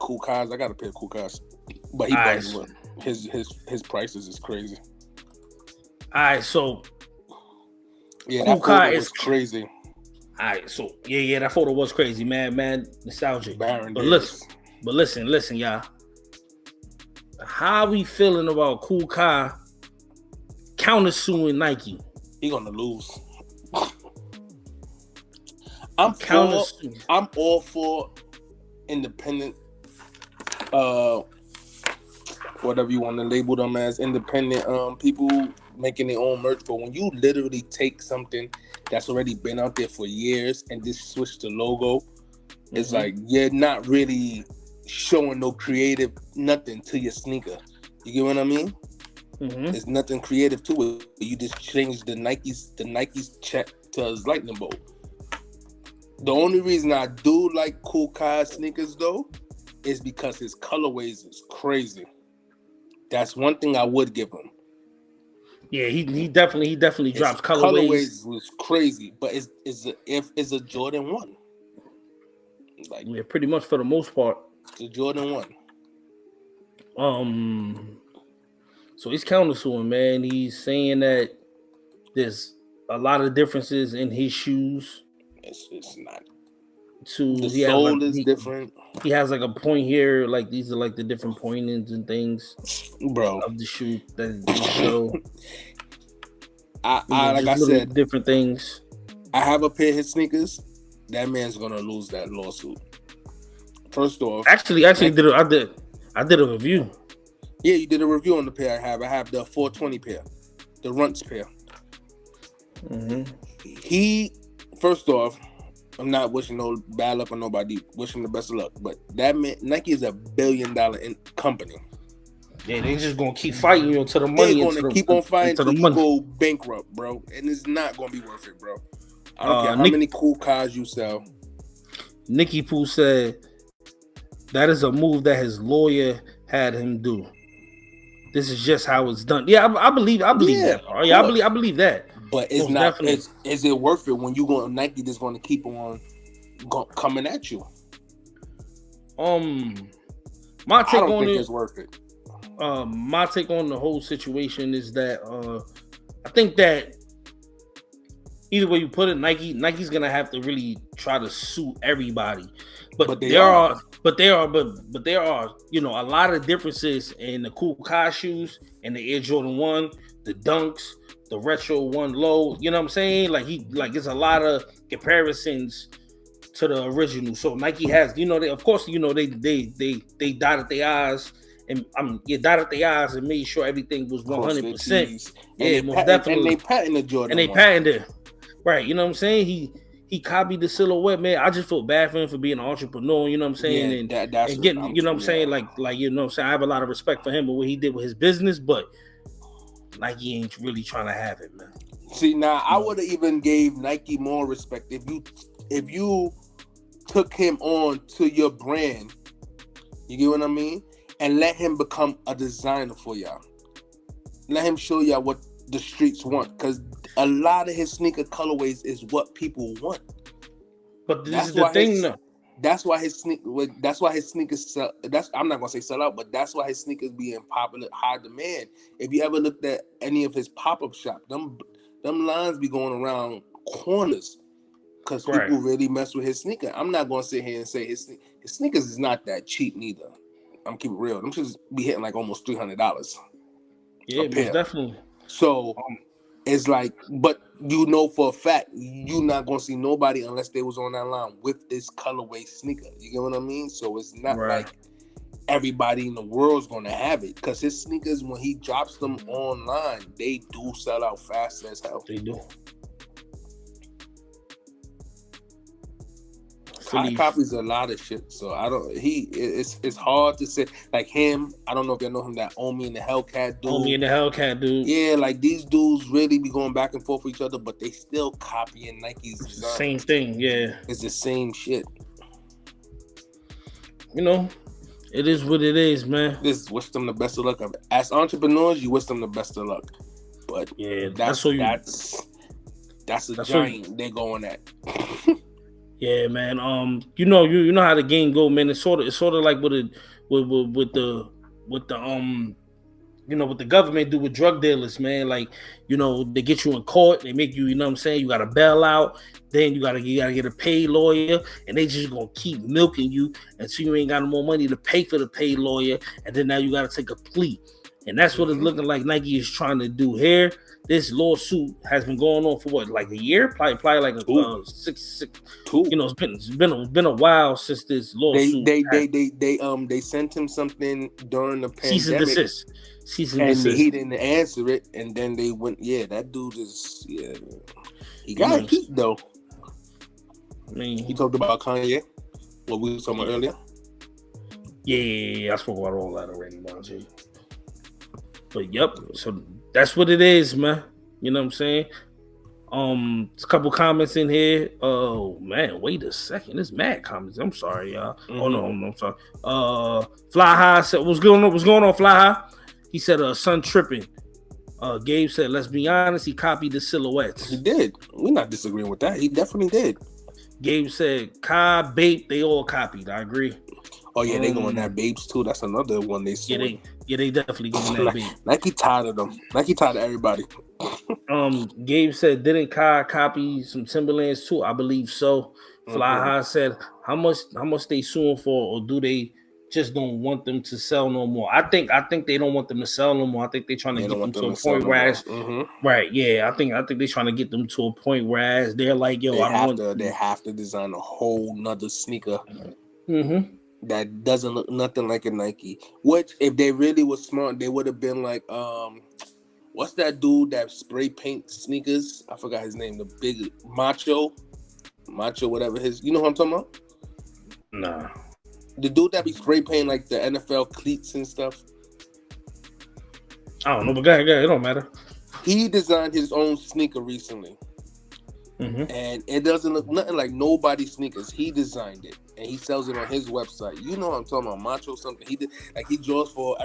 Kool Kiys. I got a pair of Kool Kiys, but he bugs with his prices is crazy. All right, so yeah, Kool that photo Kiy was crazy. All right, so yeah, that photo was crazy, man, nostalgic. Baron but Davis. listen, y'all. How we feeling about Kool Kiy countersuing Nike? He gonna lose. I'm all for independent, whatever you want to label them as, independent people making their own merch. But when you literally take something that's already been out there for years and just switch the logo, it's like you're not really showing no creative nothing to your sneaker. You get what I mean? There's nothing creative to it. You just change the Nike's check to his lightning bolt. The only reason I do like Kool Kiy sneakers though is because his colorways is crazy. That's one thing I would give him. Yeah, he definitely drops colorways. Colorways was crazy, but it's a Jordan 1. Like, yeah, pretty much for the most part. It's a Jordan 1. So he's countersuing, man. He's saying that there's a lot of differences in his shoes. It's not. The sole is different. He has like a point here, like these are like the different pointings and things, bro, of the shoe that they show. Like I said, different things. I have a pair of his sneakers. That man's gonna lose that lawsuit. First off, actually, I did a review. Yeah, you did a review on the pair I have. I have the 420 pair, the Runts pair. He, first off, I'm not wishing no bad luck on nobody. Wishing the best of luck, but that man, Nike is a $1 billion company. Yeah, they just gonna keep fighting you until the money. They're gonna keep on fighting until you go bankrupt, bro. And it's not gonna be worth it, bro. I don't care how many Kool Kiys you sell. Nicky Poo said that is a move that his lawyer had him do. This is just how it's done. Yeah, I believe that. Bro. Yeah, I believe that. But it's most not. Is it worth it when you go Nike just going to keep on coming at you? My take I don't on think it, it's worth it. My take on the whole situation is that I think that either way you put it, Nike's gonna have to really try to sue everybody. But there are, you know, a lot of differences in the Kool Kiy shoes and the Air Jordan 1, the Dunks, the Retro 1 Low. You know what I'm saying? There's a lot of comparisons to the original. So Nike has, you know, they dotted their I's and dotted their I's and made sure everything was 100%. Yeah, most definitely. And they patented the Jordan. And they patented it. Right, you know what I'm saying? He copied the silhouette, man. I just feel bad for him for being an entrepreneur, you know what I'm saying? Yeah, that's and getting, you know what I'm saying? Like, you know what I'm saying? I have a lot of respect for him and what he did with his business, but Nike ain't really trying to have it, man. See, now I would have even gave Nike more respect if you took him on to your brand. You get what I mean? And let him become a designer for y'all. Let him show y'all what the streets want, because a lot of his sneaker colorways is what people want. But this is the thing, though. That's why his sneakers sell. I'm not gonna say sell out, but that's why his sneakers be in popular, high demand. If you ever looked at any of his pop-up shop, them lines be going around corners because people really mess with his sneaker. I'm not gonna sit here and say his sneakers is not that cheap neither. I'm keeping it real. Them should be hitting like almost $300. Yeah, most definitely. So it's like, but you know for a fact you're not gonna see nobody unless they was on that line with this colorway sneaker. You get what I mean? So it's not like everybody in the world's gonna have it, because his sneakers, when he drops them online, they do sell out fast as hell. They do. He copies a lot of shit, so I don't. It's hard to say. Like him, I don't know if y'all know him. That Omi and the Hellcat dude. Yeah, like these dudes really be going back and forth with each other, but they still copying Nike's design. Same thing, yeah. It's the same shit. You know, it is what it is, man. Just wish them the best of luck. As entrepreneurs, you wish them the best of luck. But yeah, that's a giant they're going at. Yeah, man. You know how the game go, man. It's sort of like with the what the government do with drug dealers, man. Like, they get you in court, they make you, you know what I'm saying, you gotta bail out, then you gotta get a paid lawyer, and they just gonna keep milking you until you ain't got no more money to pay for the paid lawyer, and then now you gotta take a plea. And that's what it's looking like Nike is trying to do here. This lawsuit has been going on for what, like a year? Probably like Two. a six. Two. It's been a while since this They lawsuit they had they they they they sent him something during the cease and pandemic, desist. Cease and and desist. he didn't answer it, and then they went. Yeah, that dude is. Yeah, he You got know, heat though. I mean, He talked about Kanye, what we were talking about earlier. yeah, I spoke about all that already, Monty. But yep, so that's what it is, man. You know what I'm saying? A couple comments in here. Oh man, wait a second. There's mad comments. I'm sorry, y'all. Oh no, I'm sorry. Fly High said, "What's going on? What's going on, Fly High?" He said, "Son tripping." Gabe said, "Let's be honest. He copied the silhouettes." He did. We're not disagreeing with that. He definitely did. Gabe said, "Kai, Bape, they all copied." I agree. Oh yeah, they going that Babes too. That's another one they saw. They definitely going that Bape. Nike tired of them. Nike tired of everybody. Gabe said, "Didn't Kai copy some Timberlands too?" I believe so. Fly High said, "How much they suing for, or do they just don't want them to sell no more?" I think they don't want them to sell no more. I think they're trying to get them to a point where, right? Yeah, I think they're trying to get them to a point where they're like, "Yo, they have to design a whole nother sneaker." That doesn't look nothing like a Nike. Which, if they really was smart, they would have been like, what's that dude that spray paint sneakers? I forgot his name. The big Macho, whatever his. You know what I'm talking about? Nah. The dude that be spray painting like the NFL cleats and stuff. I don't know, but go ahead. It don't matter. He designed his own sneaker recently. And it doesn't look nothing like nobody's sneakers. He designed it, and he sells it on his website. You know what I'm talking about, Macho something. He did he draws for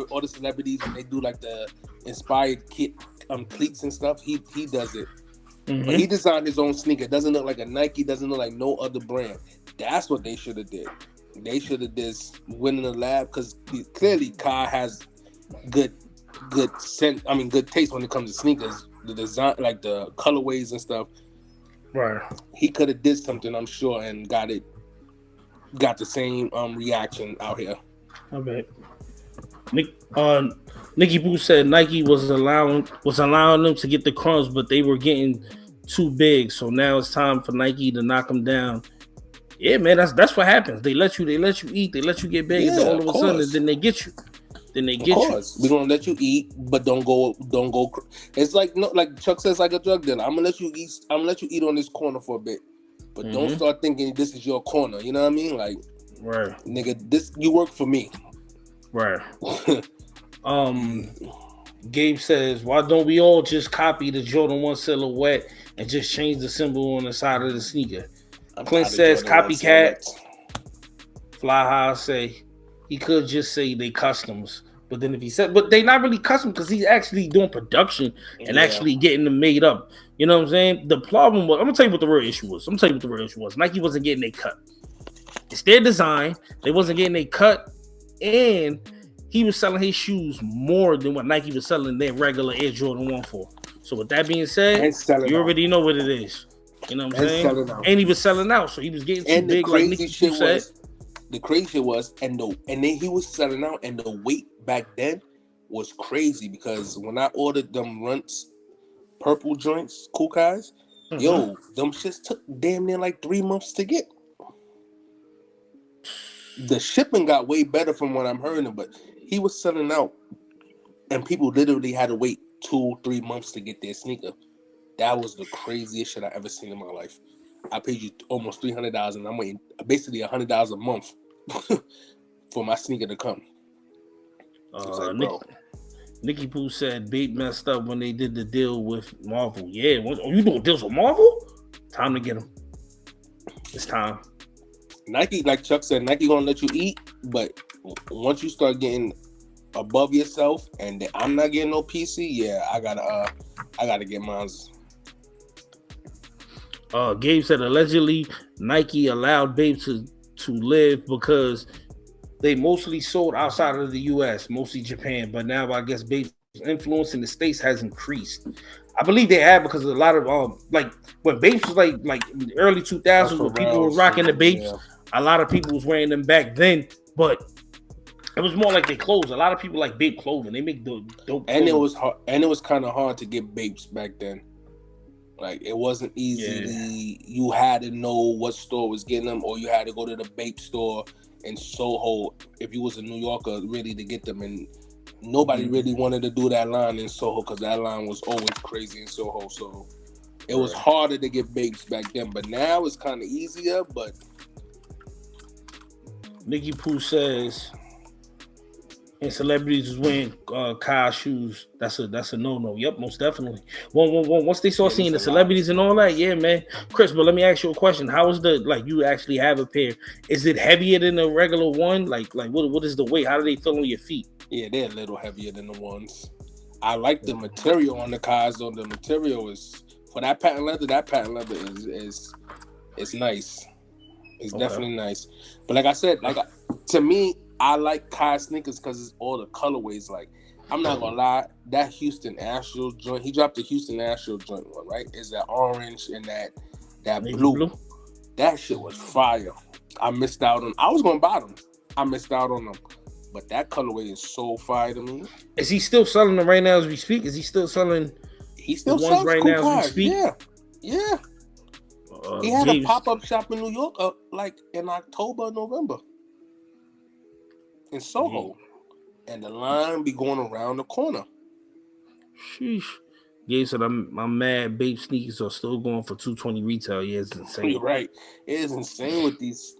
all the celebrities, and they do like the inspired cleats and stuff. He does it. But he designed his own sneaker. It doesn't look like a Nike. Doesn't look like no other brand. That's what they should have did. They should have just went in the lab, because clearly Kai has good sense. I mean, good taste when it comes to sneakers. The design, like the colorways and stuff. Right. He could have did something, I'm sure, and got the same reaction out here. I bet. Nikki Boo said Nike was allowing them to get the crumbs, but they were getting too big. So now it's time for Nike to knock them down. Yeah, man, that's what happens. They let you eat, they let you get big, and then all of a sudden, then they get you. Of course, we're gonna let you eat, but don't go. It's like Chuck says, like a drug dealer. I'm gonna let you eat on this corner for a bit, but don't start thinking this is your corner. You know what I mean? Like, right, nigga, you work for me. Right. Gabe says, "Why don't we all just copy the Jordan 1 silhouette and just change the symbol on the side of the sneaker?" Clint says, "Copycat." Fly High say, he could just say they customs, but then if he said, but they not really custom, because he's actually doing production and actually getting them made up. You know what I'm saying? The problem was, I'm gonna tell you what the real issue was. Nike wasn't getting a cut. It's their design. They wasn't getting a cut, and he was selling his shoes more than what Nike was selling their regular Air Jordan 1 for. So with that being said, you already know what it is. You know what I'm saying? And he was selling out, so he was getting too big, like Nikki said. The crazy shit was, and then he was selling out, and the weight back then was crazy, because when I ordered them Runts purple joints, Kool Kiys, yo, them shits took damn near like 3 months to get. The shipping got way better from what I'm hearing, but he was selling out, and people literally had to wait 2-3 months to get their sneaker. That was the craziest shit I ever seen in my life. I paid you almost $300, and I'm waiting basically $100 a month for my sneaker to come. Nikki Pooh said Bape messed up when they did the deal with Marvel. Yeah, you doing deals with Marvel? Time to get them. It's time. Nike, like Chuck said, Nike gonna let you eat, but once you start getting above yourself, and I'm not getting no PC, yeah, I gotta get mine. Gabe said allegedly Nike allowed Babe to live because they mostly sold outside of the U.S., mostly Japan. But now I guess Babe's influence in the states has increased. I believe they have because a lot of like when Bapes was like in the early 2000s That's when what people were Ralph rocking the said. Bapes, Yeah. a lot of people was wearing them back then. But it was more like they clothes. A lot of people like Bape clothing. They make dope And it clothing. was hard, and it was kind of hard to get Bapes back then. Like it wasn't Yeah, easily. You had to know what store was getting them, or you had to go to the Bape store in Soho if you was a New Yorker, really to get them. And nobody mm-hmm. really wanted to do that line in Soho because that line was always crazy in Soho. So it was Right. harder to get Bapes back then. But now it's kind of easier. But Nikki Pooh says, and celebrities was wearing Kyle shoes. That's a no no. Yep, most definitely. Once they saw yeah, there's seeing a the lot of celebrities and all that, celebrities. yeah, man. Chris, but let me ask you a question. How is the like you actually have a pair? Is it heavier than a regular one? Like what is the weight? How do they feel on your feet? Yeah, they're a little heavier than the ones. I like the material on the cars though. The material is for that patent leather. That patent leather is nice. It's Okay. definitely nice. But like I said, to me, I like Kai sneakers because it's all the colorways. Like I'm not gonna lie, that Houston Astros joint. He dropped the Houston Astros joint one, right? Is that orange and that Navy blue? blue. That shit was fire. I missed out on. I was gonna buy them. I missed out on them. But that colorway is so fire to me. Is he still selling them right now as we speak? Is he still selling He the still ones sells right Kool now as we Kiy. speak? Yeah, yeah. He had a Gabe's pop up shop in New York, like in October, November, in Gabe. Soho, and the line be going around the corner. Sheesh. Gabe said I'm mad Babe sneakers are still going for 220 retail. Yeah, it's You're insane. right. It is insane with these.